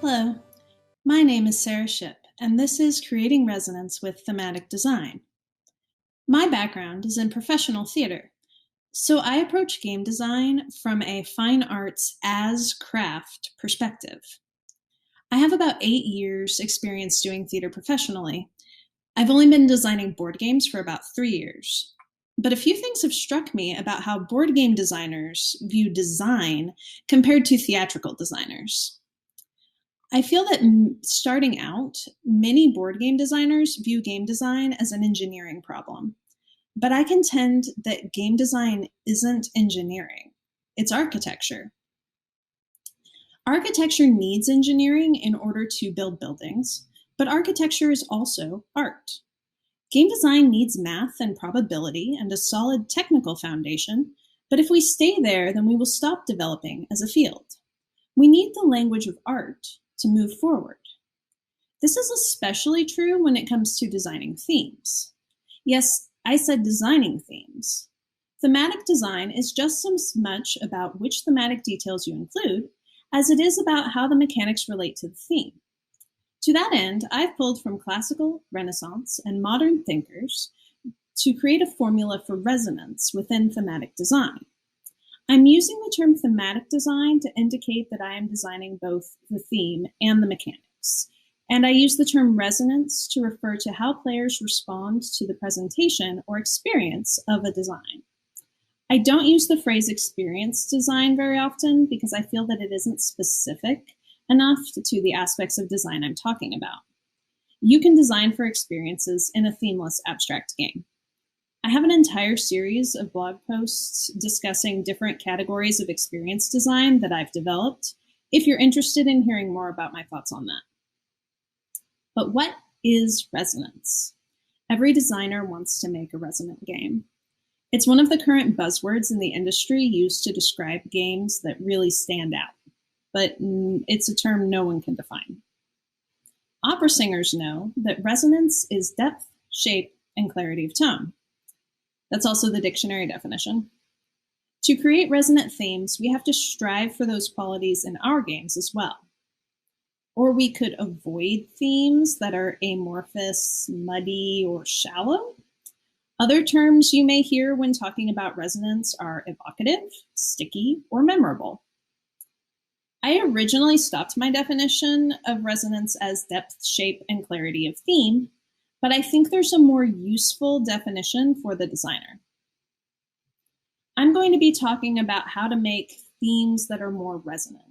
Hello, my name is Sarah Shipp, and this is Creating Resonance with Thematic Design. My background is in professional theater, so I approach game design from a fine arts as craft perspective. I have about 8 years experience doing theater professionally. I've only been designing board games for about 3 years. But a few things have struck me about how board game designers view design compared to theatrical designers. I feel that starting out, many board game designers view game design as an engineering problem. But I contend that game design isn't engineering, it's architecture. Architecture needs engineering in order to build buildings, but architecture is also art. Game design needs math and probability and a solid technical foundation, but if we stay there, then we will stop developing as a field. We need the language of art to move forward. This is especially true when it comes to designing themes. Yes, I said designing themes. Thematic design is just as much about which thematic details you include as it is about how the mechanics relate to the theme. To that end, I've pulled from classical, Renaissance, and modern thinkers to create a formula for resonance within thematic design. I'm using the term thematic design to indicate that I am designing both the theme and the mechanics. And I use the term resonance to refer to how players respond to the presentation or experience of a design. I don't use the phrase experience design very often because I feel that it isn't specific enough to the aspects of design I'm talking about. You can design for experiences in a themeless abstract game. I have an entire series of blog posts discussing different categories of experience design that I've developed, if you're interested in hearing more about my thoughts on that. But what is resonance? Every designer wants to make a resonant game. It's one of the current buzzwords in the industry used to describe games that really stand out, but it's a term no one can define. Opera singers know that resonance is depth, shape, and clarity of tone. That's also the dictionary definition. To create resonant themes, we have to strive for those qualities in our games as well. Or we could avoid themes that are amorphous, muddy, or shallow. Other terms you may hear when talking about resonance are evocative, sticky, or memorable. I originally stopped my definition of resonance as depth, shape, and clarity of theme, but I think there's a more useful definition for the designer. I'm going to be talking about how to make themes that are more resonant.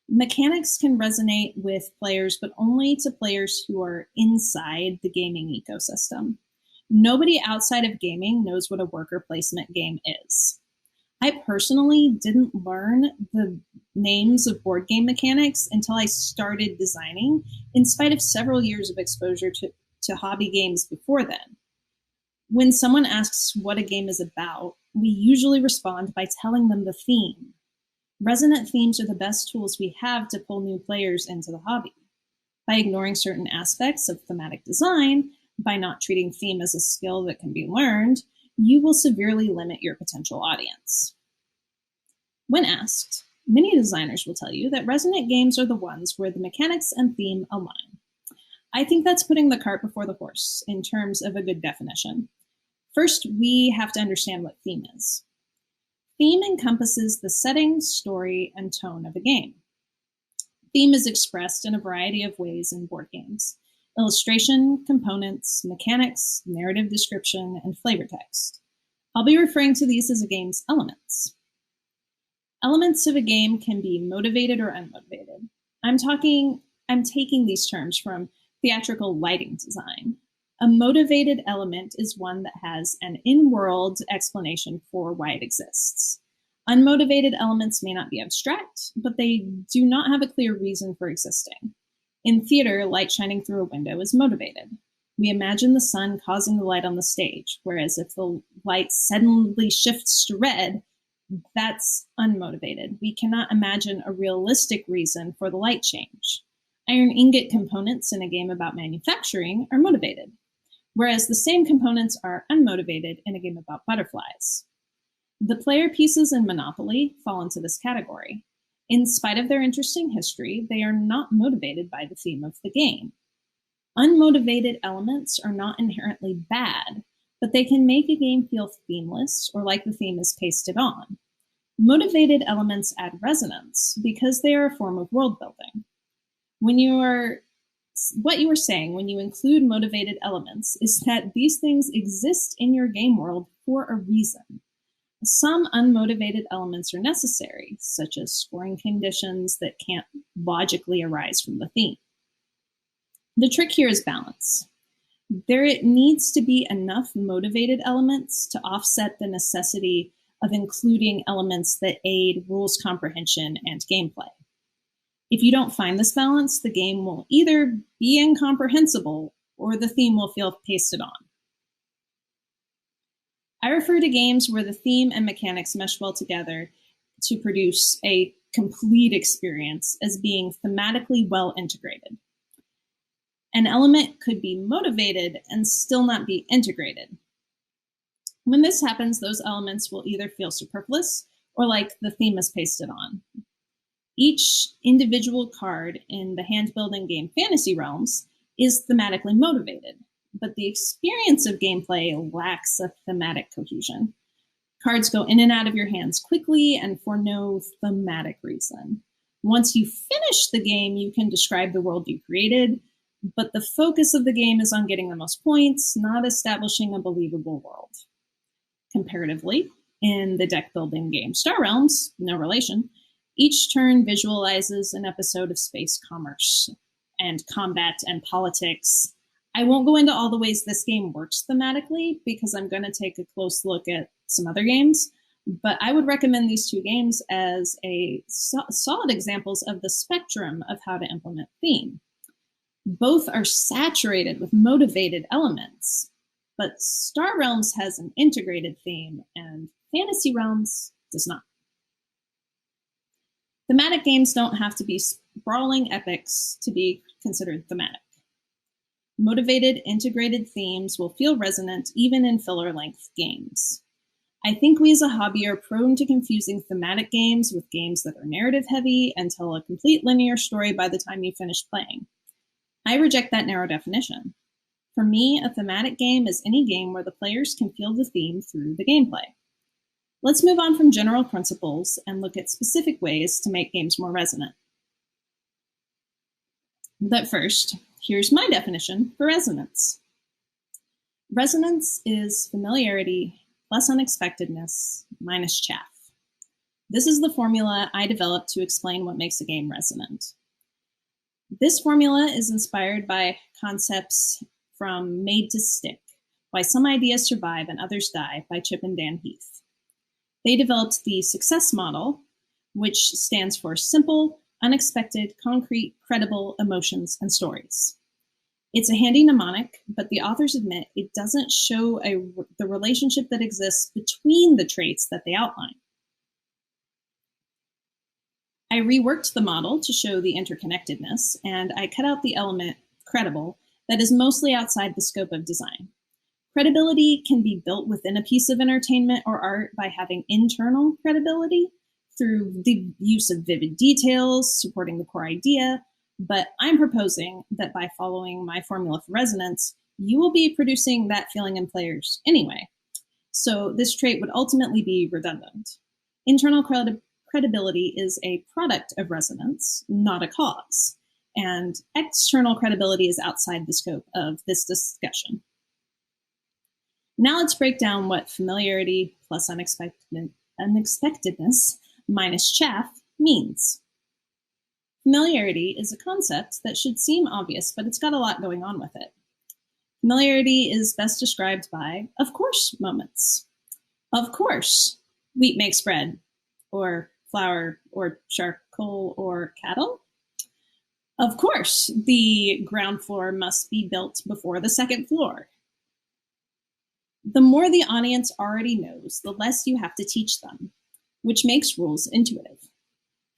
Mechanics can resonate with players, but only to players who are inside the gaming ecosystem. Nobody outside of gaming knows what a worker placement game is. I personally didn't learn the names of board game mechanics until I started designing, in spite of several years of exposure to hobby games before then. When someone asks what a game is about, we usually respond by telling them the theme. Resonant themes are the best tools we have to pull new players into the hobby. By ignoring certain aspects of thematic design, by not treating theme as a skill that can be learned, you will severely limit your potential audience. When asked, many designers will tell you that resonant games are the ones where the mechanics and theme align. I think that's putting the cart before the horse in terms of a good definition. First, we have to understand what theme is. Theme encompasses the setting, story, and tone of a game. Theme is expressed in a variety of ways in board games: illustration, components, mechanics, narrative description, and flavor text. I'll be referring to these as a game's elements. Elements of a game can be motivated or unmotivated. I'm taking these terms from theatrical lighting design. A motivated element is one that has an in-world explanation for why it exists. Unmotivated elements may not be abstract, but they do not have a clear reason for existing. In theater, light shining through a window is motivated. We imagine the sun causing the light on the stage, whereas if the light suddenly shifts to red, that's unmotivated. We cannot imagine a realistic reason for the light change. Iron ingot components in a game about manufacturing are motivated, whereas the same components are unmotivated in a game about butterflies. The player pieces in Monopoly fall into this category. In spite of their interesting history, they are not motivated by the theme of the game. Unmotivated elements are not inherently bad, but they can make a game feel themeless or like the theme is pasted on. Motivated elements add resonance because they are a form of world building. What you are saying when you include motivated elements is that these things exist in your game world for a reason. Some unmotivated elements are necessary, such as scoring conditions that can't logically arise from the theme. The trick here is balance. There needs to be enough motivated elements to offset the necessity of including elements that aid rules comprehension and gameplay. If you don't find this balance, the game will either be incomprehensible or the theme will feel pasted on. I refer to games where the theme and mechanics mesh well together to produce a complete experience as being thematically well integrated. An element could be motivated and still not be integrated. When this happens, those elements will either feel superfluous or like the theme is pasted on. Each individual card in the hand-building game Fantasy Realms is thematically motivated, but the experience of gameplay lacks a thematic cohesion. Cards go in and out of your hands quickly and for no thematic reason. Once you finish the game, you can describe the world you created, but the focus of the game is on getting the most points, not establishing a believable world. Comparatively, in the deck-building game Star Realms, no relation, each turn visualizes an episode of space commerce and combat and politics. I won't go into all the ways this game works thematically because I'm going to take a close look at some other games, but I would recommend these two games as solid examples of the spectrum of how to implement theme. Both are saturated with motivated elements, but Star Realms has an integrated theme and Fantasy Realms does not. Thematic games don't have to be sprawling epics to be considered thematic. Motivated, integrated themes will feel resonant even in filler-length games. I think we as a hobby are prone to confusing thematic games with games that are narrative-heavy and tell a complete linear story by the time you finish playing. I reject that narrow definition. For me, a thematic game is any game where the players can feel the theme through the gameplay. Let's move on from general principles and look at specific ways to make games more resonant. But first, here's my definition for resonance. Resonance is familiarity plus unexpectedness minus chaff. This is the formula I developed to explain what makes a game resonant. This formula is inspired by concepts from Made to Stick, Why Some Ideas Survive and Others Die by Chip and Dan Heath. They developed the success model, which stands for simple, unexpected, concrete, credible emotions and stories. It's a handy mnemonic, but the authors admit it doesn't show the relationship that exists between the traits that they outline. I reworked the model to show the interconnectedness, and I cut out the element credible that is mostly outside the scope of design. Credibility can be built within a piece of entertainment or art by having internal credibility through the use of vivid details supporting the core idea, but I'm proposing that by following my formula for resonance, you will be producing that feeling in players anyway. So this trait would ultimately be redundant. Internal credibility is a product of resonance, not a cause, and external credibility is outside the scope of this discussion. Now let's break down what familiarity plus unexpectedness minus chaff means. Familiarity is a concept that should seem obvious, but it's got a lot going on with it. Familiarity is best described by of course moments. Of course, wheat makes bread, or flour, or charcoal, or cattle. Of course, the ground floor must be built before the second floor. The more the audience already knows, the less you have to teach them, which makes rules intuitive.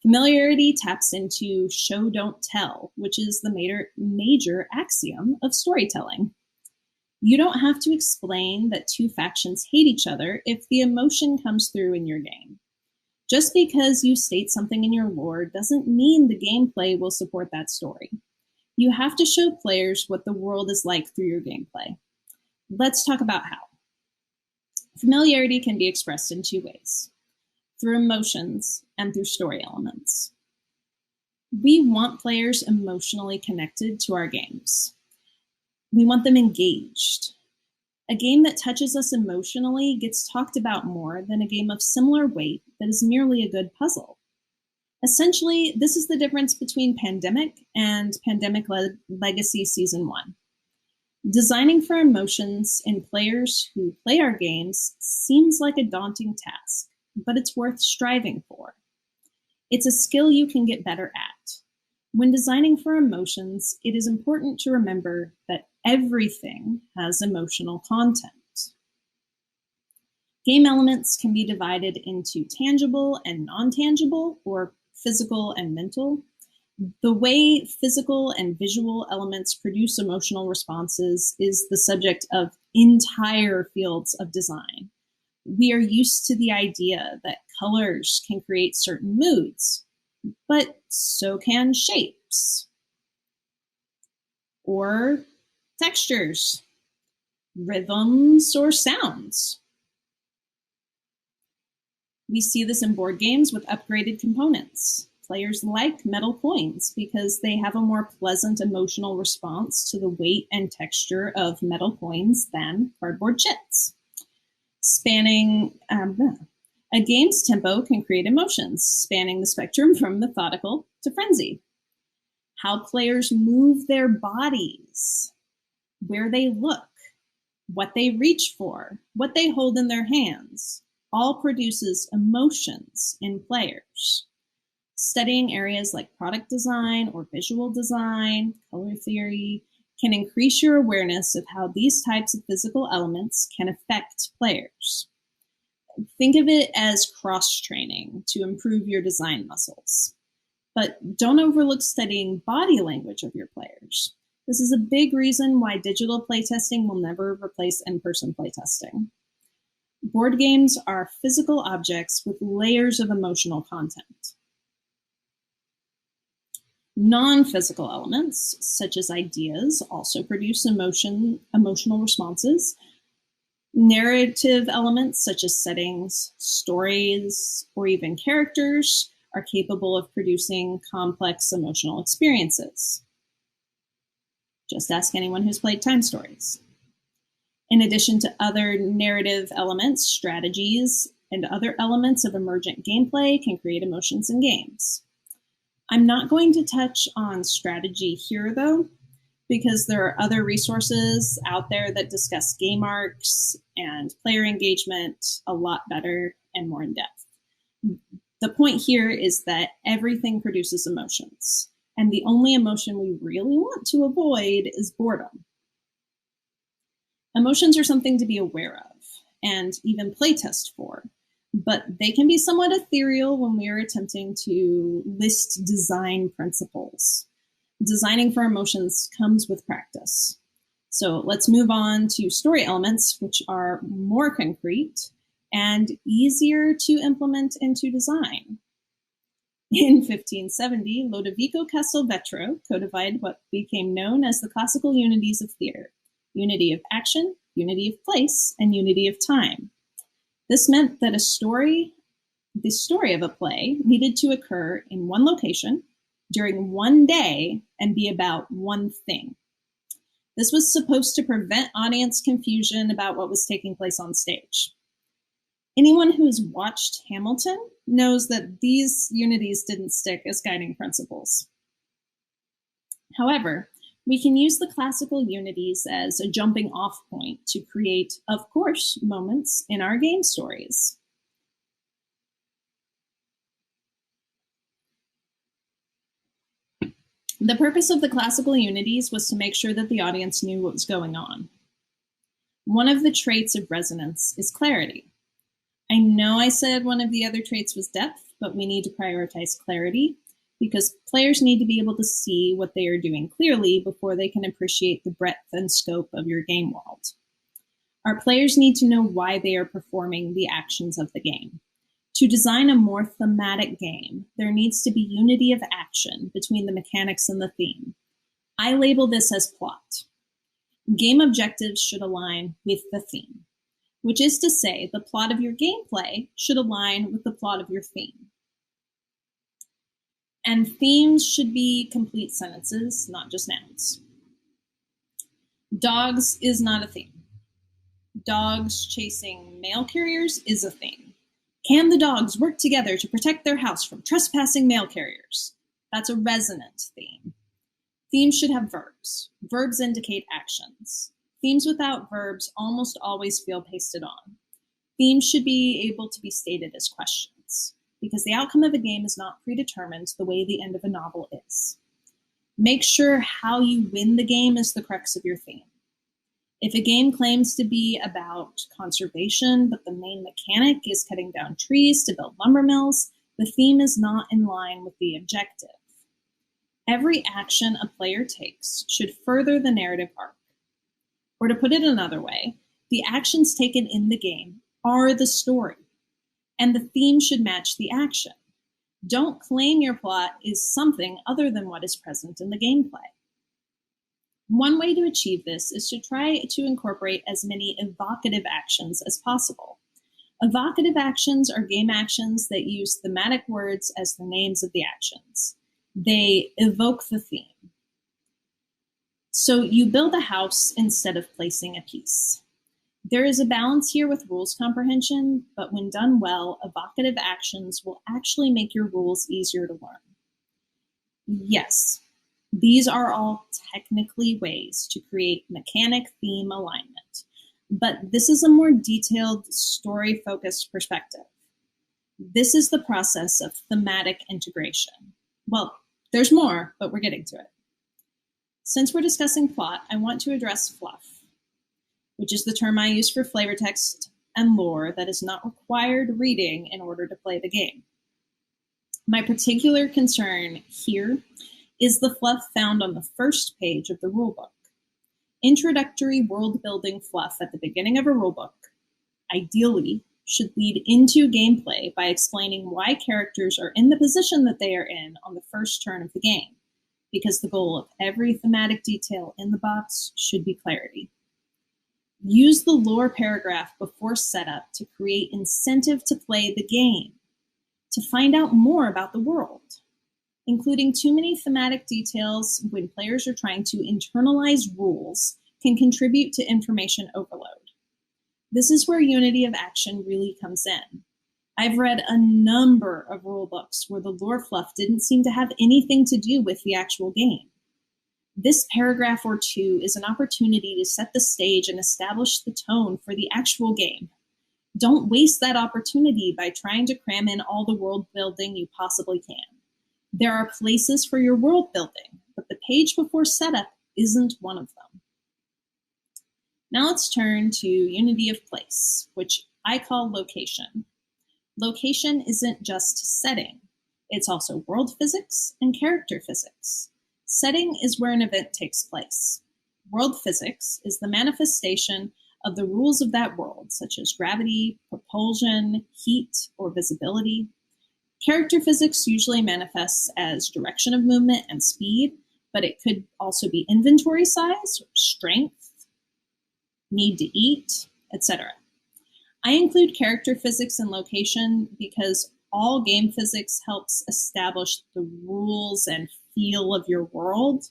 Familiarity taps into show, don't tell, which is the major axiom of storytelling. You don't have to explain that two factions hate each other if the emotion comes through in your game. Just because you state something in your lore doesn't mean the gameplay will support that story. You have to show players what the world is like through your gameplay. Let's talk about how. Familiarity can be expressed in two ways: through emotions and through story elements. We want players emotionally connected to our games. We want them engaged. A game that touches us emotionally gets talked about more than a game of similar weight that is merely a good puzzle. Essentially, this is the difference between Pandemic and Pandemic Legacy Season 1. Designing for emotions in players who play our games seems like a daunting task, but it's worth striving for. It's a skill you can get better at. When designing for emotions, it is important to remember that everything has emotional content. Game elements can be divided into tangible and non-tangible, or physical and mental. The way physical and visual elements produce emotional responses is the subject of entire fields of design. We are used to the idea that colors can create certain moods, but so can shapes or textures, rhythms, or sounds. We see this in board games with upgraded components. Players like metal coins because they have a more pleasant emotional response to the weight and texture of metal coins than cardboard chits. A game's tempo can create emotions, spanning the spectrum from methodical to frenzy. How players move their bodies, where they look, what they reach for, what they hold in their hands, all produces emotions in players. Studying areas like product design or visual design, color theory, can increase your awareness of how these types of physical elements can affect players. Think of it as cross-training to improve your design muscles. But don't overlook studying body language of your players. This is a big reason why digital playtesting will never replace in-person playtesting. Board games are physical objects with layers of emotional content. Non-physical elements, such as ideas, also produce emotional responses. Narrative elements, such as settings, stories, or even characters, are capable of producing complex emotional experiences. Just ask anyone who's played time stories. In addition to other narrative elements, strategies, and other elements of emergent gameplay can create emotions in games. I'm not going to touch on strategy here, though, because there are other resources out there that discuss game arcs and player engagement a lot better and more in depth. The point here is that everything produces emotions, and the only emotion we really want to avoid is boredom. Emotions are something to be aware of and even playtest for, but they can be somewhat ethereal when we are attempting to list design principles. Designing for emotions comes with practice. So let's move on to story elements, which are more concrete and easier to implement into design. In 1570, Lodovico Castelvetro codified what became known as the classical unities of theater: unity of action, unity of place, and unity of time. This meant that the story of a play needed to occur in one location, during one day, and be about one thing. This was supposed to prevent audience confusion about what was taking place on stage. Anyone who's watched Hamilton knows that these unities didn't stick as guiding principles. However, we can use the classical unities as a jumping off point to create, of course, moments in our game stories. The purpose of the classical unities was to make sure that the audience knew what was going on. One of the traits of resonance is clarity. I know I said one of the other traits was depth, but we need to prioritize clarity because players need to be able to see what they are doing clearly before they can appreciate the breadth and scope of your game world. Our players need to know why they are performing the actions of the game. To design a more thematic game, there needs to be unity of action between the mechanics and the theme. I label this as plot. Game objectives should align with the theme, which is to say the plot of your gameplay should align with the plot of your theme. And themes should be complete sentences, not just nouns. Dogs is not a theme. Dogs chasing mail carriers is a theme. Can the dogs work together to protect their house from trespassing mail carriers? That's a resonant theme. Themes should have verbs. Verbs indicate actions. Themes without verbs almost always feel pasted on. Themes should be able to be stated as questions, because the outcome of a game is not predetermined the way the end of a novel is. Make sure how you win the game is the crux of your theme. If a game claims to be about conservation, but the main mechanic is cutting down trees to build lumber mills, the theme is not in line with the objective. Every action a player takes should further the narrative arc. Or to put it another way, the actions taken in the game are the story, and the theme should match the action. Don't claim your plot is something other than what is present in the gameplay. One way to achieve this is to try to incorporate as many evocative actions as possible. Evocative actions are game actions that use thematic words as the names of the actions. They evoke the theme. So you build a house instead of placing a piece. There is a balance here with rules comprehension, but when done well, evocative actions will actually make your rules easier to learn. Yes, these are all technically ways to create mechanic theme alignment, but this is a more detailed, story-focused perspective. This is the process of thematic integration. Well, there's more, but we're getting to it. Since we're discussing plot, I want to address fluff, which is the term I use for flavor text and lore that is not required reading in order to play the game. My particular concern here is the fluff found on the first page of the rulebook. Introductory world-building fluff at the beginning of a rulebook, ideally, should lead into gameplay by explaining why characters are in the position that they are in on the first turn of the game, because the goal of every thematic detail in the box should be clarity. Use the lore paragraph before setup to create incentive to play the game, to find out more about the world. Including too many thematic details when players are trying to internalize rules can contribute to information overload. This is where unity of action really comes in. I've read a number of rule books where the lore fluff didn't seem to have anything to do with the actual game. This paragraph or two is an opportunity to set the stage and establish the tone for the actual game. Don't waste that opportunity by trying to cram in all the world building you possibly can. There are places for your world building, but the page before setup isn't one of them. Now let's turn to unity of place, which I call location. Location isn't just setting. It's also world physics and character physics. Setting is where an event takes place. World physics is the manifestation of the rules of that world, such as gravity, propulsion, heat, or visibility. Character physics usually manifests as direction of movement and speed, but it could also be inventory size, strength, need to eat, etc. I include character physics and location because all game physics helps establish the rules and feel of your world.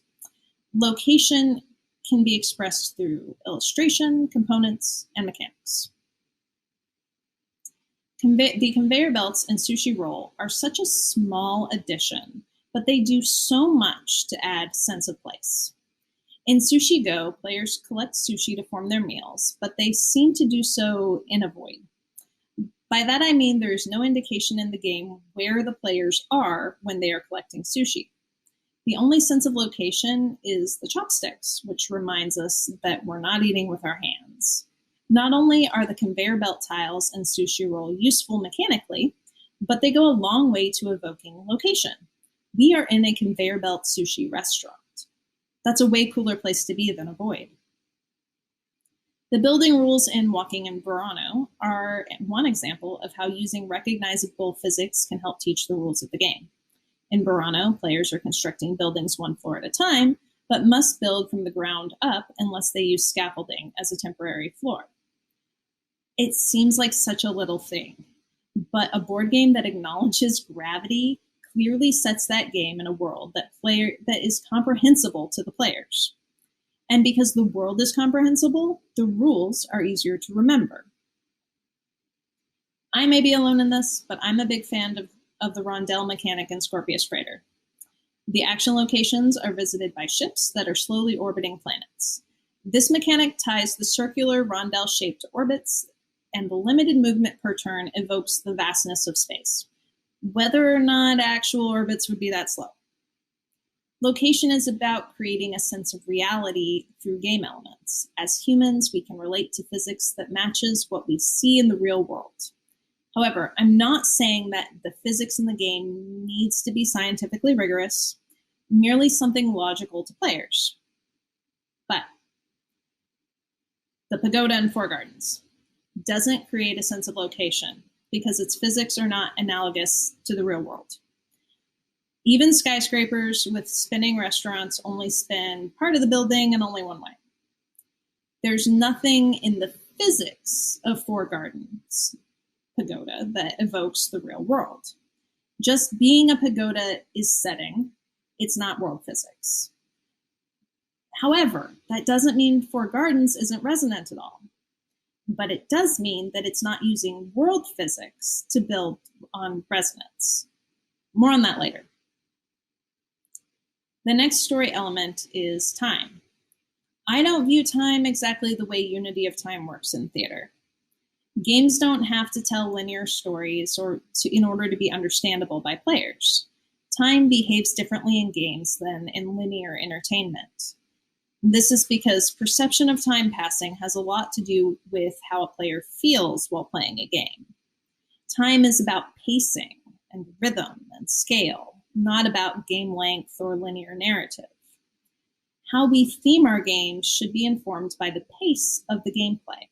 Location can be expressed through illustration, components, and mechanics. The conveyor belts in Sushi Roll are such a small addition, but they do so much to add sense of place. In Sushi Go, players collect sushi to form their meals, but they seem to do so in a void. By that I mean there is no indication in the game where the players are when they are collecting sushi. The only sense of location is the chopsticks, which reminds us that we're not eating with our hands. Not only are the conveyor belt tiles in Sushi Roll useful mechanically, but they go a long way to evoking location. We are in a conveyor belt sushi restaurant. That's a way cooler place to be than a void. The building rules in Walking in Verano are one example of how using recognizable physics can help teach the rules of the game. In Verano, players are constructing buildings one floor at a time, but must build from the ground up unless they use scaffolding as a temporary floor. It seems like such a little thing, but a board game that acknowledges gravity clearly sets that game in a world that is comprehensible to the players. And because the world is comprehensible, the rules are easier to remember. I may be alone in this, but I'm a big fan of the rondel mechanic in Scorpius Freighter. The action locations are visited by ships that are slowly orbiting planets. This mechanic ties the circular rondel shape to orbits, and the limited movement per turn evokes the vastness of space, whether or not actual orbits would be that slow. Location is about creating a sense of reality through game elements. As humans, we can relate to physics that matches what we see in the real world. However, I'm not saying that the physics in the game needs to be scientifically rigorous, merely something logical to players. But the pagoda in Four Gardens doesn't create a sense of location because its physics are not analogous to the real world. Even skyscrapers with spinning restaurants only spin part of the building and only one way. There's nothing in the physics of Four Gardens pagoda that evokes the real world. Just being a pagoda is setting, it's not world physics. However, that doesn't mean Four Gardens isn't resonant at all. But it does mean that it's not using world physics to build on resonance. More on that later. The next story element is time. I don't view time exactly the way unity of time works in theater. Games don't have to tell linear stories in order to be understandable by players. Time behaves differently in games than in linear entertainment. This is because perception of time passing has a lot to do with how a player feels while playing a game. Time is about pacing and rhythm and scale, not about game length or linear narrative. How we theme our games should be informed by the pace of the gameplay.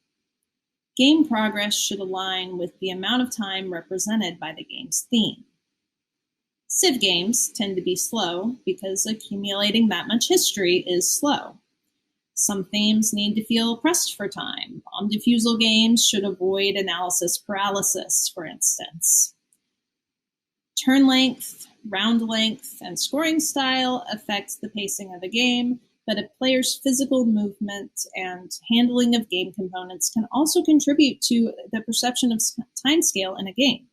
Game progress should align with the amount of time represented by the game's theme. Civ games tend to be slow because accumulating that much history is slow. Some themes need to feel pressed for time. Bomb defusal games should avoid analysis paralysis, for instance. Turn length, round length, and scoring style affect the pacing of the game, but a player's physical movement and handling of game components can also contribute to the perception of timescale in a game.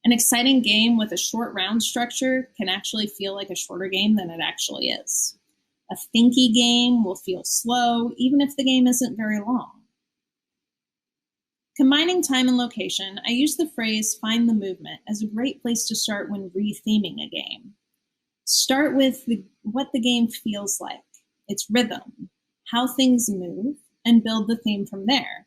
An exciting game with a short round structure can actually feel like a shorter game than it actually is. A thinky game will feel slow, even if the game isn't very long. Combining time and location, I use the phrase find the movement as a great place to start when re-theming a game. Start with what the game feels like, its rhythm, how things move, and build the theme from there.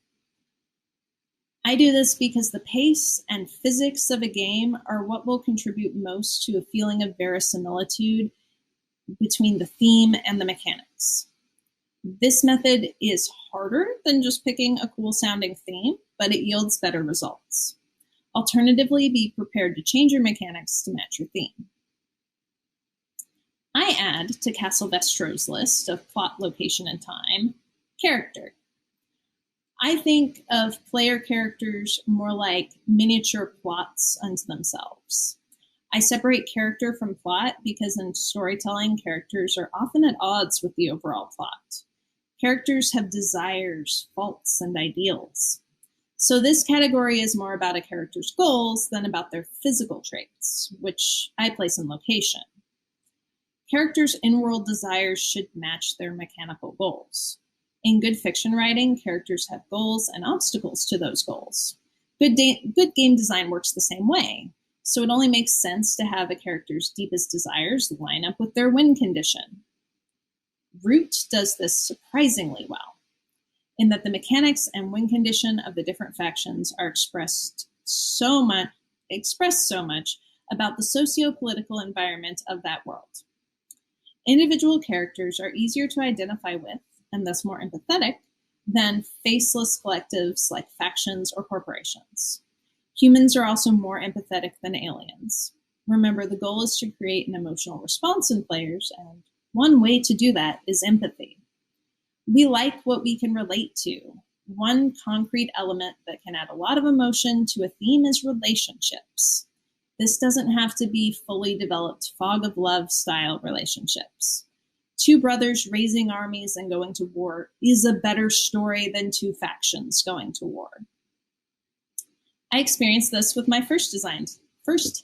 I do this because the pace and physics of a game are what will contribute most to a feeling of verisimilitude between the theme and the mechanics. This method is harder than just picking a cool sounding theme, but it yields better results. Alternatively, be prepared to change your mechanics to match your theme. I add to Castle Vestro's list of plot, location, and time, character. I think of player characters more like miniature plots unto themselves. I separate character from plot because in storytelling, characters are often at odds with the overall plot. Characters have desires, faults, and ideals. So this category is more about a character's goals than about their physical traits, which I place in location. Characters' in-world desires should match their mechanical goals. In good fiction writing, characters have goals and obstacles to those goals. Good game design works the same way, so it only makes sense to have a character's deepest desires line up with their win condition. Root does this surprisingly well, in that the mechanics and win condition of the different factions are expressed so much about the socio-political environment of that world. Individual characters are easier to identify with, and thus more empathetic, than faceless collectives like factions or corporations. Humans are also more empathetic than aliens. Remember, the goal is to create an emotional response in players, and one way to do that is empathy. We like what we can relate to. One concrete element that can add a lot of emotion to a theme is relationships. This doesn't have to be fully developed fog of love style relationships. Two brothers raising armies and going to war is a better story than two factions going to war. I experienced this with my first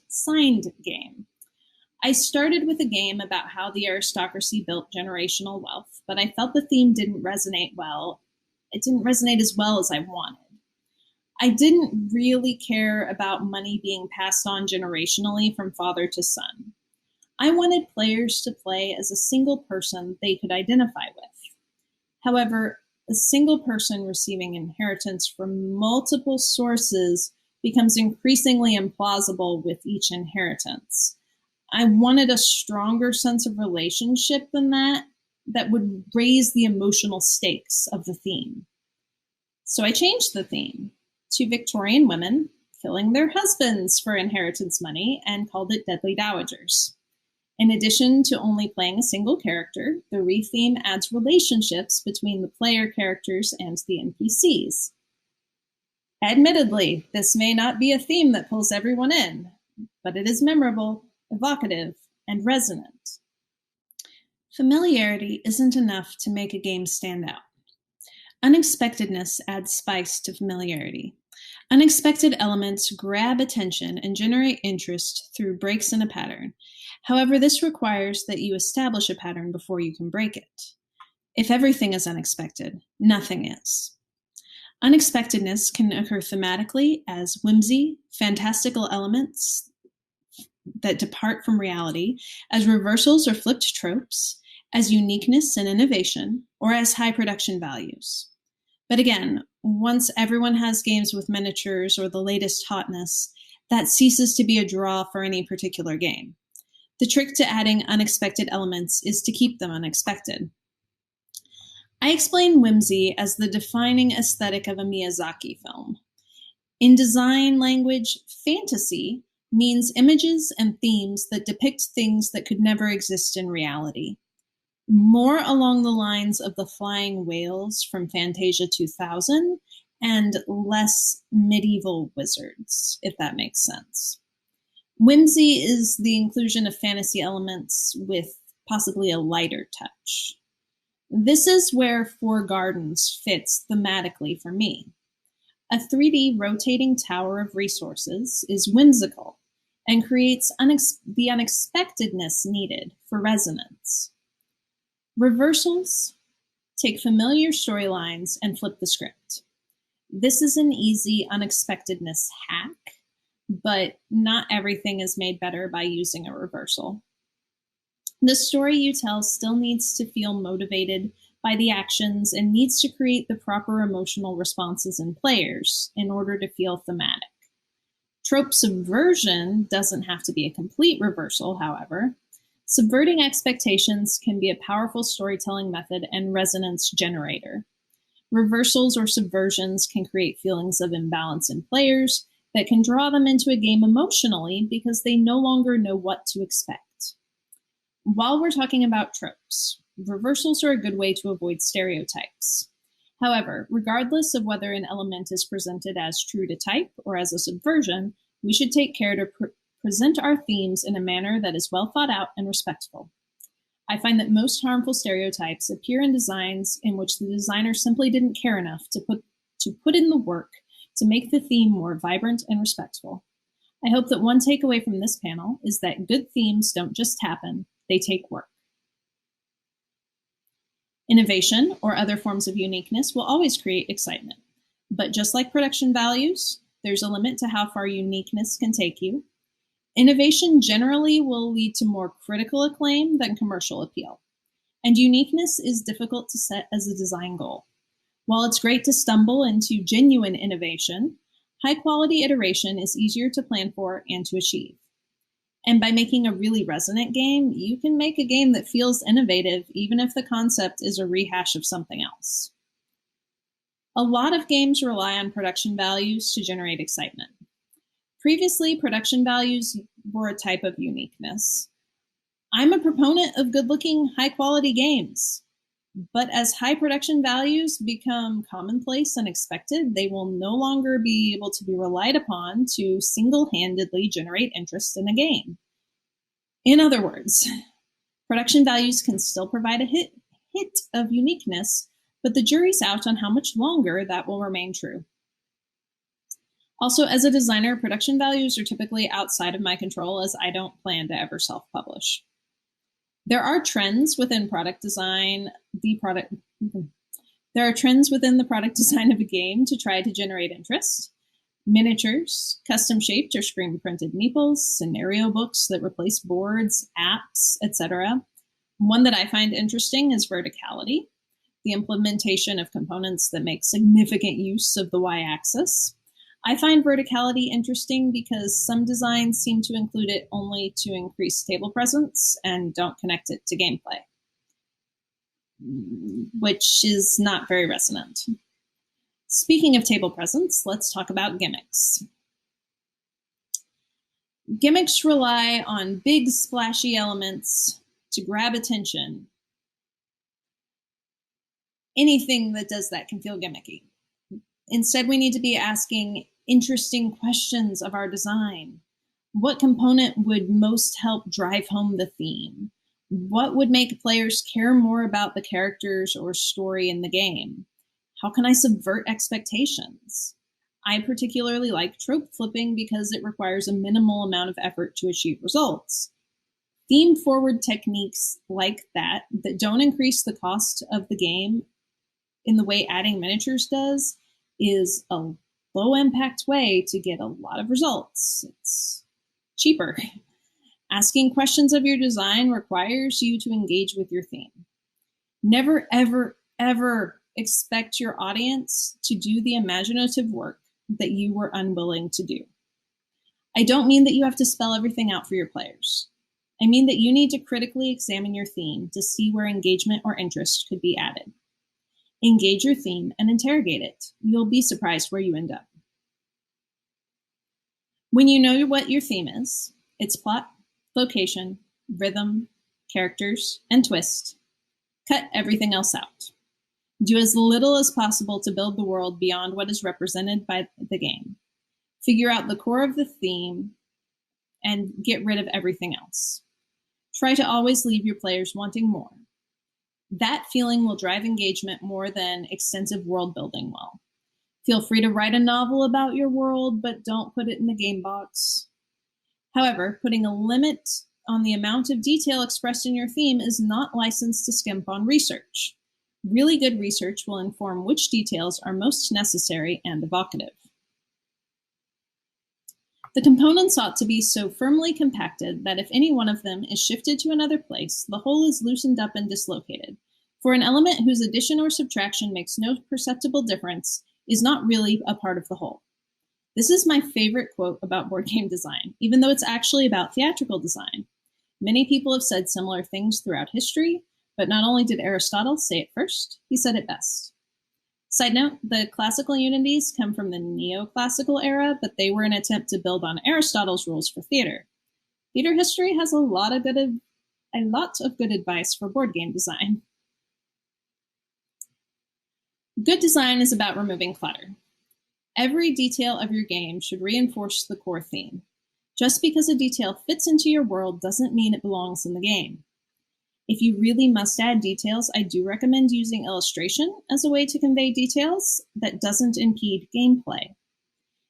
signed game. I started with a game about how the aristocracy built generational wealth, but I felt the theme didn't resonate well. It didn't resonate as well as I wanted. I didn't really care about money being passed on generationally from father to son. I wanted players to play as a single person they could identify with. However, a single person receiving inheritance from multiple sources becomes increasingly implausible with each inheritance. I wanted a stronger sense of relationship than that would raise the emotional stakes of the theme. So I changed the theme to Victorian women killing their husbands for inheritance money and called it Deadly Dowagers. In addition to only playing a single character, the retheme adds relationships between the player characters and the NPCs. Admittedly, this may not be a theme that pulls everyone in, but it is memorable, evocative, and resonant. Familiarity isn't enough to make a game stand out. Unexpectedness adds spice to familiarity. Unexpected elements grab attention and generate interest through breaks in a pattern. However, this requires that you establish a pattern before you can break it. If everything is unexpected, nothing is. Unexpectedness can occur thematically as whimsy, fantastical elements that depart from reality, as reversals or flipped tropes, as uniqueness and innovation, or as high production values. But again, once everyone has games with miniatures or the latest hotness, that ceases to be a draw for any particular game. The trick to adding unexpected elements is to keep them unexpected. I explain whimsy as the defining aesthetic of a Miyazaki film. In design language, fantasy means images and themes that depict things that could never exist in reality. More along the lines of the flying whales from Fantasia 2000 and less medieval wizards, if that makes sense. Whimsy is the inclusion of fantasy elements with possibly a lighter touch. This is where Four Gardens fits thematically for me. A 3D rotating tower of resources is whimsical and creates the unexpectedness needed for resonance. Reversals take familiar storylines and flip the script. This is an easy unexpectedness hack, but not everything is made better by using a reversal. The story you tell still needs to feel motivated by the actions and needs to create the proper emotional responses in players in order to feel thematic. Trope subversion doesn't have to be a complete reversal, however. Subverting expectations can be a powerful storytelling method and resonance generator. Reversals or subversions can create feelings of imbalance in players that can draw them into a game emotionally because they no longer know what to expect. While we're talking about tropes, reversals are a good way to avoid stereotypes. However, regardless of whether an element is presented as true to type or as a subversion, we should take care to present our themes in a manner that is well thought out and respectful. I find that most harmful stereotypes appear in designs in which the designer simply didn't care enough to put in the work to make the theme more vibrant and respectful. I hope that one takeaway from this panel is that good themes don't just happen, they take work. Innovation or other forms of uniqueness will always create excitement. But just like production values, there's a limit to how far uniqueness can take you. Innovation generally will lead to more critical acclaim than commercial appeal. And uniqueness is difficult to set as a design goal. While it's great to stumble into genuine innovation, high-quality iteration is easier to plan for and to achieve. And by making a really resonant game, you can make a game that feels innovative even if the concept is a rehash of something else. A lot of games rely on production values to generate excitement. Previously, production values were a type of uniqueness. I'm a proponent of good-looking, high-quality games. But as high production values become commonplace and expected, they will no longer be able to be relied upon to single-handedly generate interest in a game. In other words, production values can still provide a hit of uniqueness, but the jury's out on how much longer that will remain true. Also, as a designer, production values are typically outside of my control, as I don't plan to ever self-publish. There are trends within product design, There are trends within the product design of a game to try to generate interest. Miniatures, custom-shaped or screen-printed meeples, scenario books that replace boards, apps, etc. One that I find interesting is verticality, the implementation of components that make significant use of the y-axis. I find verticality interesting because some designs seem to include it only to increase table presence and don't connect it to gameplay, which is not very resonant. Speaking of table presence, let's talk about gimmicks. Gimmicks rely on big, splashy elements to grab attention. Anything that does that can feel gimmicky. Instead, we need to be asking interesting questions of our design. What component would most help drive home the theme? What would make players care more about the characters or story in the game? How can I subvert expectations? I particularly like trope flipping because it requires a minimal amount of effort to achieve results. Theme-forward techniques like that don't increase the cost of the game in the way adding miniatures does is a low-impact way to get a lot of results. It's cheaper. Asking questions of your design requires you to engage with your theme. Never, ever, ever expect your audience to do the imaginative work that you were unwilling to do. I don't mean that you have to spell everything out for your players. I mean that you need to critically examine your theme to see where engagement or interest could be added. Engage your theme and interrogate it. You'll be surprised where you end up. When you know what your theme is, its plot, location, rhythm, characters, and twist, cut everything else out. Do as little as possible to build the world beyond what is represented by the game. Figure out the core of the theme and get rid of everything else. Try to always leave your players wanting more. That feeling will drive engagement more than extensive world building will. Feel free to write a novel about your world, but don't put it in the game box. However, putting a limit on the amount of detail expressed in your theme is not licensed to skimp on research. Really good research will inform which details are most necessary and evocative. The components ought to be so firmly compacted that if any one of them is shifted to another place, the whole is loosened up and dislocated. For an element whose addition or subtraction makes no perceptible difference is not really a part of the whole. This is my favorite quote about board game design, even though it's actually about theatrical design. Many people have said similar things throughout history, but not only did Aristotle say it first, he said it best. Side note, the classical unities come from the neoclassical era, but they were an attempt to build on Aristotle's rules for theater. Theater history has a lot of good advice for board game design. Good design is about removing clutter. Every detail of your game should reinforce the core theme. Just because a detail fits into your world doesn't mean it belongs in the game. If you really must add details, I do recommend using illustration as a way to convey details that doesn't impede gameplay.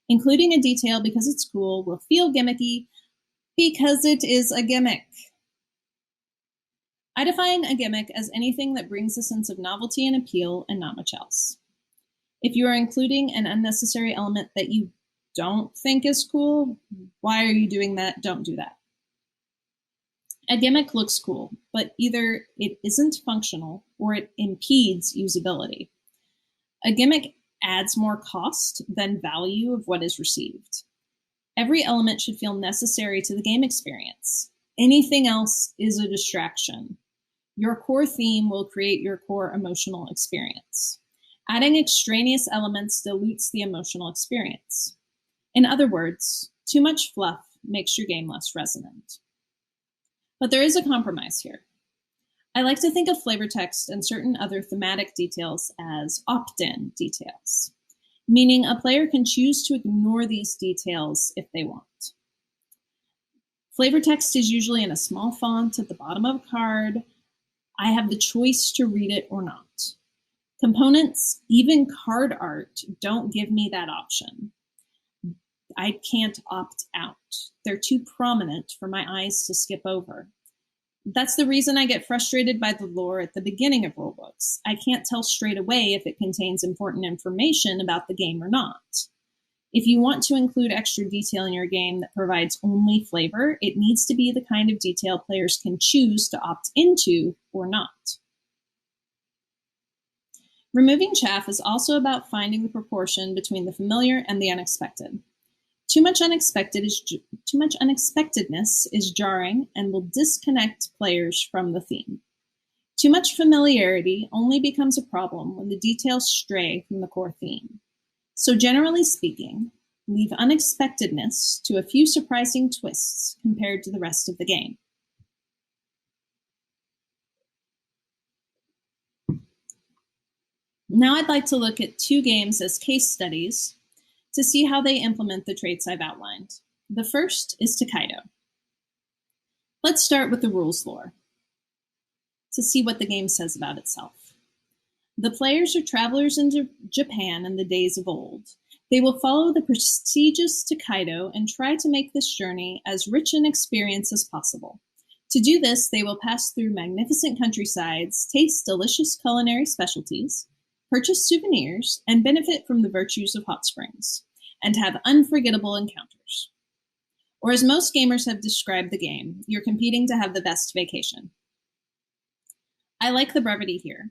Including a detail because it's cool will feel gimmicky because it is a gimmick. I define a gimmick as anything that brings a sense of novelty and appeal and not much else. If you are including an unnecessary element that you don't think is cool, why are you doing that? Don't do that. A gimmick looks cool, but either it isn't functional or it impedes usability. A gimmick adds more cost than value of what is received. Every element should feel necessary to the game experience. Anything else is a distraction. Your core theme will create your core emotional experience. Adding extraneous elements dilutes the emotional experience. In other words, too much fluff makes your game less resonant. But there is a compromise here. I like to think of flavor text and certain other thematic details as opt-in details, meaning a player can choose to ignore these details if they want. Flavor text is usually in a small font at the bottom of a card. I have the choice to read it or not. Components, even card art, don't give me that option. I can't opt out. They're too prominent for my eyes to skip over. That's the reason I get frustrated by the lore at the beginning of rulebooks. I can't tell straight away if it contains important information about the game or not. If you want to include extra detail in your game that provides only flavor, it needs to be the kind of detail players can choose to opt into or not. Removing chaff is also about finding the proportion between the familiar and the unexpected. Too much unexpectedness is jarring and will disconnect players from the theme. Too much familiarity only becomes a problem when the details stray from the core theme. So generally speaking, leave unexpectedness to a few surprising twists compared to the rest of the game. Now I'd like to look at two games as case studies to see how they implement the traits I've outlined. The first is Tokaido. Let's start with the rules lore to see what the game says about itself. The players are travelers into Japan in the days of old. They will follow the prestigious Tokaido and try to make this journey as rich in experience as possible. To do this, they will pass through magnificent countrysides, taste delicious culinary specialties, purchase souvenirs, and benefit from the virtues of hot springs, and have unforgettable encounters. Or as most gamers have described the game, you're competing to have the best vacation. I like the brevity here.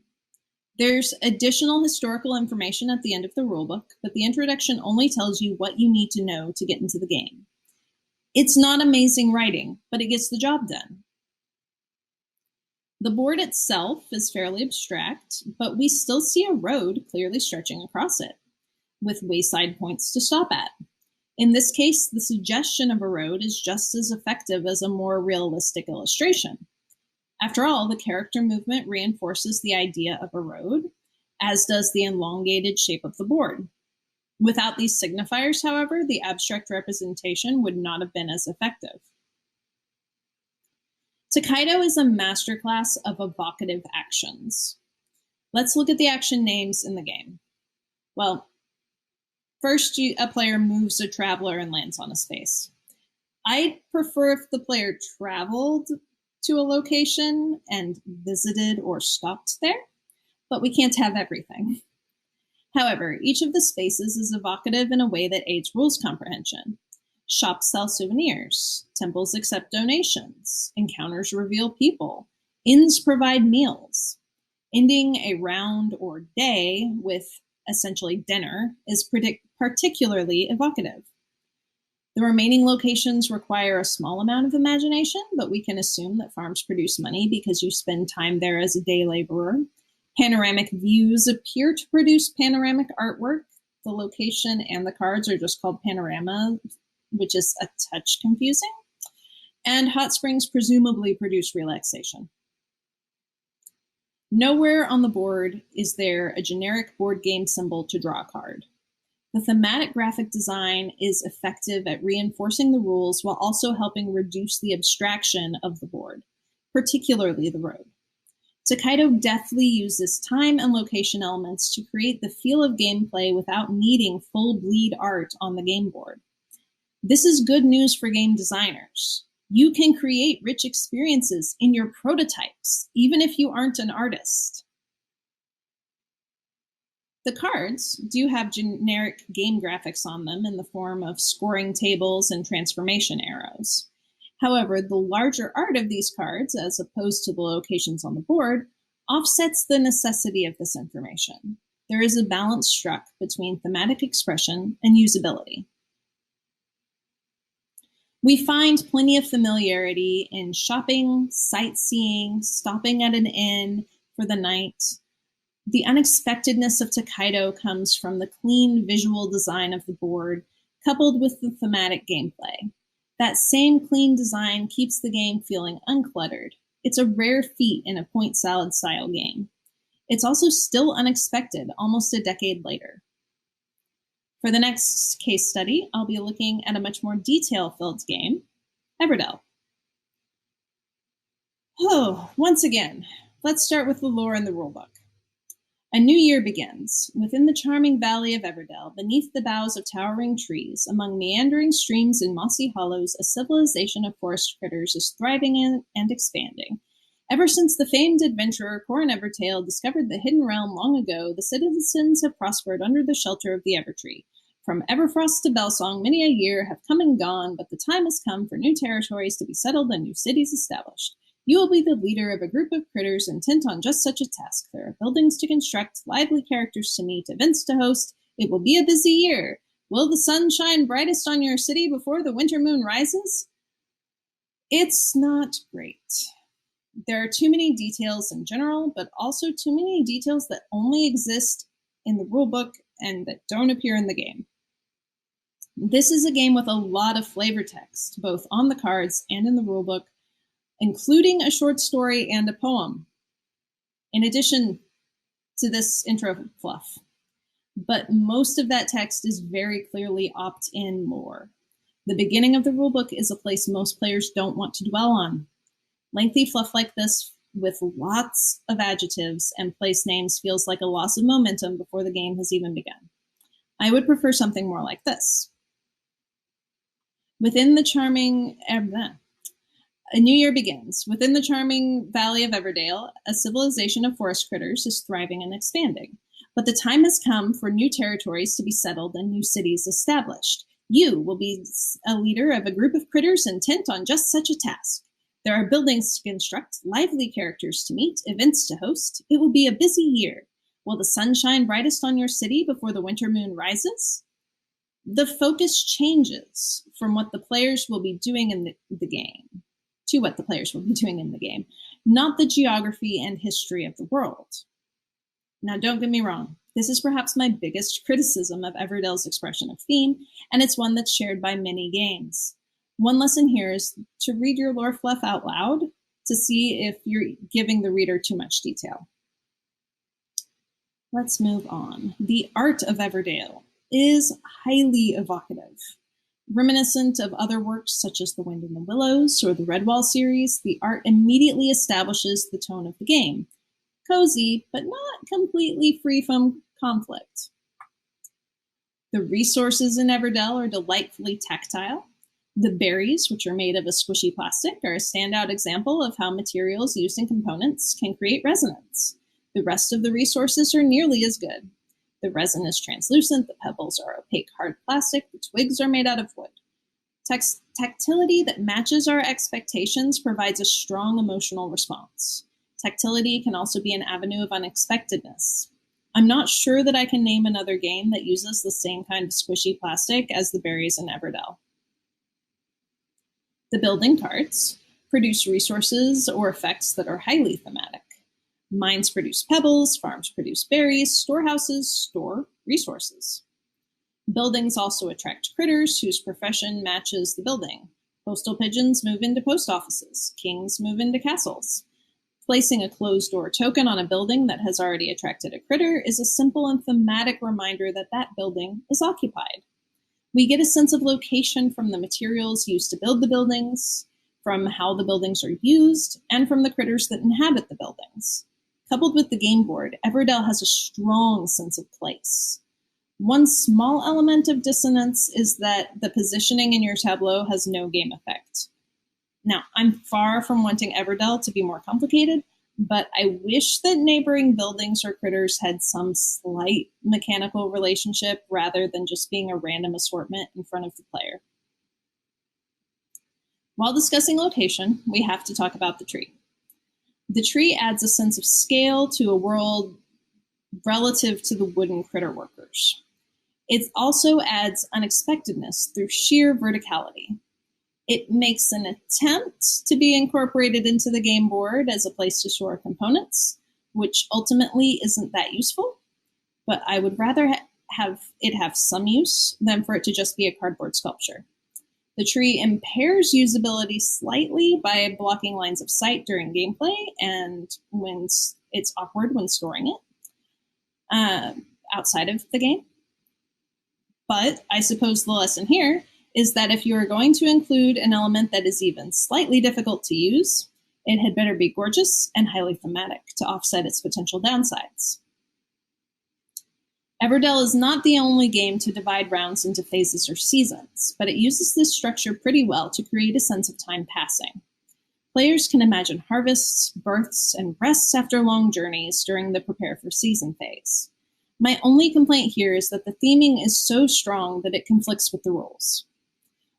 There's additional historical information at the end of the rulebook, but the introduction only tells you what you need to know to get into the game. It's not amazing writing, but it gets the job done. The board itself is fairly abstract, but we still see a road clearly stretching across it, with wayside points to stop at. In this case, the suggestion of a road is just as effective as a more realistic illustration. After all, the character movement reinforces the idea of a road, as does the elongated shape of the board. Without these signifiers, however, the abstract representation would not have been as effective. Tokaido is a masterclass of evocative actions. Let's look at the action names in the game. Well, first, a player moves a traveler and lands on a space. I'd prefer if the player traveled to a location and visited or stopped there, but we can't have everything. However, each of the spaces is evocative in a way that aids rules comprehension. Shops sell souvenirs, temples accept donations, encounters reveal people, inns provide meals. Ending a round or day with essentially dinner is particularly evocative. The remaining locations require a small amount of imagination, but we can assume that farms produce money because you spend time there as a day laborer. Panoramic views appear to produce panoramic artwork. The location and the cards are just called panorama, which is a touch confusing. And hot springs presumably produce relaxation. Nowhere on the board is there a generic board game symbol to draw a card. The thematic graphic design is effective at reinforcing the rules while also helping reduce the abstraction of the board, particularly the road. Tokaido deftly uses time and location elements to create the feel of gameplay without needing full bleed art on the game board. This is good news for game designers. You can create rich experiences in your prototypes, even if you aren't an artist. The cards do have generic game graphics on them in the form of scoring tables and transformation arrows. However, the larger art of these cards, as opposed to the locations on the board, offsets the necessity of this information. There is a balance struck between thematic expression and usability. We find plenty of familiarity in shopping, sightseeing, stopping at an inn for the night. The unexpectedness of Takedo comes from the clean visual design of the board, coupled with the thematic gameplay. That same clean design keeps the game feeling uncluttered. It's a rare feat in a point salad style game. It's also still unexpected almost a decade later. For the next case study, I'll be looking at a much more detail-filled game, Everdell. Once again, let's start with the lore and the rulebook. A new year begins. Within the charming valley of Everdell, beneath the boughs of towering trees, among meandering streams and mossy hollows, a civilization of forest critters is thriving and expanding. Ever since the famed adventurer Corin Evertail discovered the hidden realm long ago, the citizens have prospered under the shelter of the Evertree. From Everfrost to Bellsong, many a year have come and gone, but the time has come for new territories to be settled and new cities established. You will be the leader of a group of critters intent on just such a task. There are buildings to construct, lively characters to meet, events to host. It will be a busy year. Will the sun shine brightest on your city before the winter moon rises? It's not great. There are too many details in general, but also too many details that only exist in the rulebook and that don't appear in the game. This is a game with a lot of flavor text, both on the cards and in the rulebook, including a short story and a poem, in addition to this intro fluff. But most of that text is very clearly opt-in lore. The beginning of the rulebook is a place most players don't want to dwell on. Lengthy fluff like this with lots of adjectives and place names feels like a loss of momentum before the game has even begun. I would prefer something more like this. Within the charming... A new year begins. Within the charming valley of Everdale, a civilization of forest critters is thriving and expanding. But the time has come for new territories to be settled and new cities established. You will be a leader of a group of critters intent on just such a task. There are buildings to construct, lively characters to meet, events to host. It will be a busy year. Will the sun shine brightest on your city before the winter moon rises? The focus changes from what the players will be doing in the game to what the players will be doing in the game, not the geography and history of the world. Now, don't get me wrong. This is perhaps my biggest criticism of Everdell's expression of theme, and it's one that's shared by many games. One lesson here is to read your lore fluff out loud to see if you're giving the reader too much detail. Let's move on. The art of Everdell is highly evocative. Reminiscent of other works such as The Wind in the Willows or the Redwall series, the art immediately establishes the tone of the game. Cozy, but not completely free from conflict. The resources in Everdell are delightfully tactile. The berries, which are made of a squishy plastic, are a standout example of how materials used in components can create resonance. The rest of the resources are nearly as good. The resin is translucent, the pebbles are opaque hard plastic, the twigs are made out of wood. Tactility that matches our expectations provides a strong emotional response. Tactility can also be an avenue of unexpectedness. I'm not sure that I can name another game that uses the same kind of squishy plastic as the berries in Everdell. The building cards produce resources or effects that are highly thematic. Mines produce pebbles, farms produce berries, storehouses store resources. Buildings also attract critters whose profession matches the building. Postal pigeons move into post offices. Kings move into castles. Placing a closed-door token on a building that has already attracted a critter is a simple and thematic reminder that that building is occupied. We get a sense of location from the materials used to build the buildings, from how the buildings are used, and from the critters that inhabit the buildings. Coupled with the game board, Everdell has a strong sense of place. One small element of dissonance is that the positioning in your tableau has no game effect. Now, I'm far from wanting Everdell to be more complicated, but I wish that neighboring buildings or critters had some slight mechanical relationship rather than just being a random assortment in front of the player. While discussing location, we have to talk about the tree. The tree adds a sense of scale to a world relative to the wooden critter workers. It also adds unexpectedness through sheer verticality. It makes an attempt to be incorporated into the game board as a place to store components, which ultimately isn't that useful, but I would rather have it have some use than for it to just be a cardboard sculpture. The tree impairs usability slightly by blocking lines of sight during gameplay and when it's awkward when storing it outside of the game. But I suppose the lesson here is that if you are going to include an element that is even slightly difficult to use, it had better be gorgeous and highly thematic to offset its potential downsides. Everdell is not the only game to divide rounds into phases or seasons, but it uses this structure pretty well to create a sense of time passing. Players can imagine harvests, births, and rests after long journeys during the prepare for season phase. My only complaint here is that the theming is so strong that it conflicts with the rules.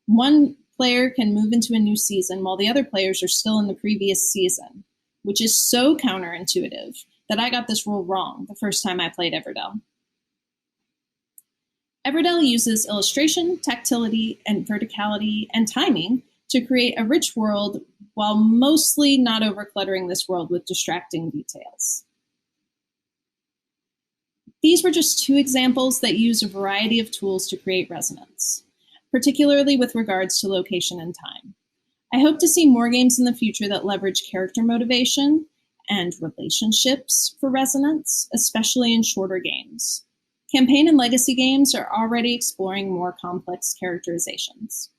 One player can move into a new season while the other players are still in the previous season, which is so counterintuitive that I got this rule wrong the first time I played Everdell. Everdell uses illustration, tactility, and verticality and timing to create a rich world while mostly not overcluttering this world with distracting details. These were just two examples that use a variety of tools to create resonance, particularly with regards to location and time. I hope to see more games in the future that leverage character motivation and relationships for resonance, especially in shorter games. Campaign and legacy games are already exploring more complex characterizations.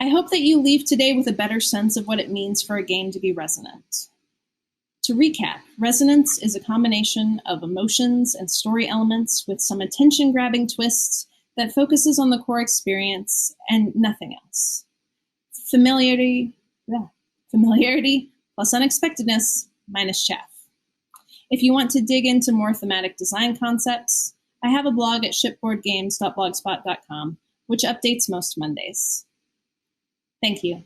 I hope that you leave today with a better sense of what it means for a game to be resonant. To recap, resonance is a combination of emotions and story elements with some attention-grabbing twists that focuses on the core experience and nothing else. Familiarity plus unexpectedness minus chaff. If you want to dig into more thematic design concepts, I have a blog at shipboardgames.blogspot.com, which updates most Mondays. Thank you.